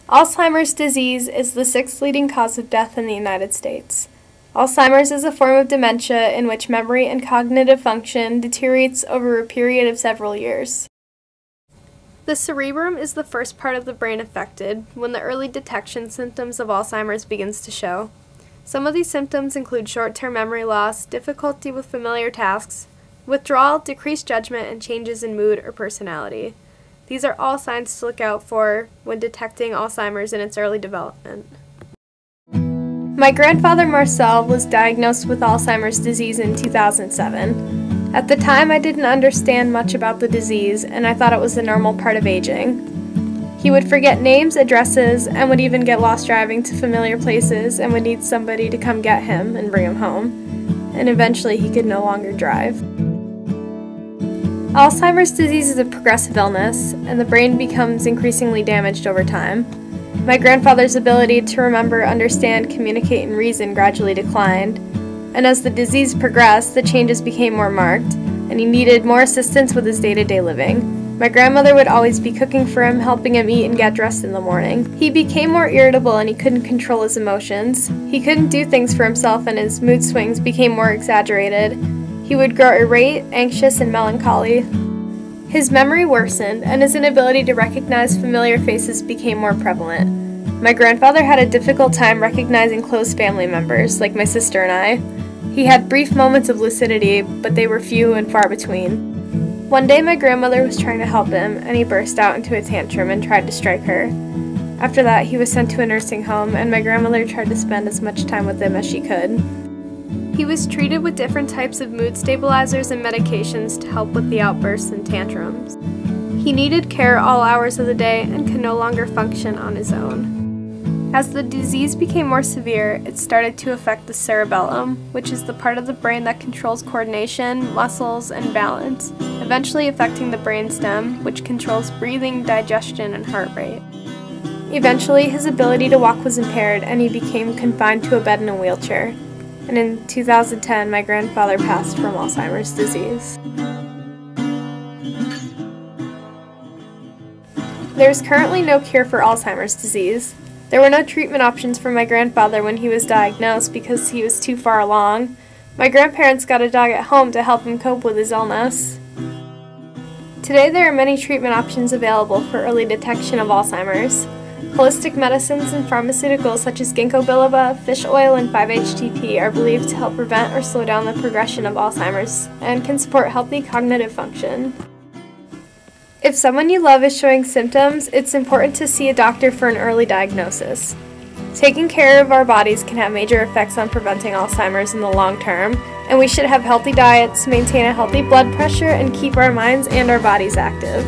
Alzheimer's disease is the sixth leading cause of death in the United States. Alzheimer's is a form of dementia in which memory and cognitive function deteriorates over a period of several years. The cerebrum is the first part of the brain affected when the early detection symptoms of Alzheimer's begins to show. Some of these symptoms include short-term memory loss, difficulty with familiar tasks, withdrawal, decreased judgment, and changes in mood or personality. These are all signs to look out for when detecting Alzheimer's in its early development. My grandfather Marcel was diagnosed with Alzheimer's disease in 2007. At the time, I didn't understand much about the disease, and I thought it was a normal part of aging. He would forget names, addresses, and would even get lost driving to familiar places and would need somebody to come get him and bring him home. And eventually he could no longer drive. Alzheimer's disease is a progressive illness, and the brain becomes increasingly damaged over time. My grandfather's ability to remember, understand, communicate, and reason gradually declined, and as the disease progressed, the changes became more marked, and he needed more assistance with his day-to-day living. My grandmother would always be cooking for him, helping him eat and get dressed in the morning. He became more irritable and he couldn't control his emotions. He couldn't do things for himself and his mood swings became more exaggerated. He would grow irate, anxious, and melancholy. His memory worsened, and his inability to recognize familiar faces became more prevalent. My grandfather had a difficult time recognizing close family members, like my sister and I. He had brief moments of lucidity, but they were few and far between. One day my grandmother was trying to help him, and he burst out into a tantrum and tried to strike her. After that, he was sent to a nursing home, and my grandmother tried to spend as much time with him as she could. He was treated with different types of mood stabilizers and medications to help with the outbursts and tantrums. He needed care all hours of the day and could no longer function on his own. As the disease became more severe, it started to affect the cerebellum, which is the part of the brain that controls coordination, muscles, and balance, eventually affecting the brainstem, which controls breathing, digestion, and heart rate. Eventually, his ability to walk was impaired, and he became confined to a bed in a wheelchair. And in 2010, my grandfather passed from Alzheimer's disease. There is currently no cure for Alzheimer's disease. There were no treatment options for my grandfather when he was diagnosed because he was too far along. My grandparents got a dog at home to help him cope with his illness. Today there are many treatment options available for early detection of Alzheimer's. Holistic medicines and pharmaceuticals such as Ginko biloba, fish oil, and 5-HTP are believed to help prevent or slow down the progression of Alzheimer's and can support healthy cognitive function. If someone you love is showing symptoms, it's important to see a doctor for an early diagnosis. Taking care of our bodies can have major effects on preventing Alzheimer's in the long term, and we should have healthy diets, maintain a healthy blood pressure, and keep our minds and our bodies active.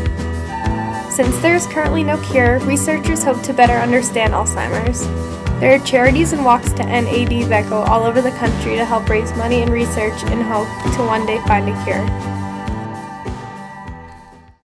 Since there is currently no cure, researchers hope to better understand Alzheimer's. There are charities and walks to end AD that go all over the country to help raise money and research in hope to one day find a cure.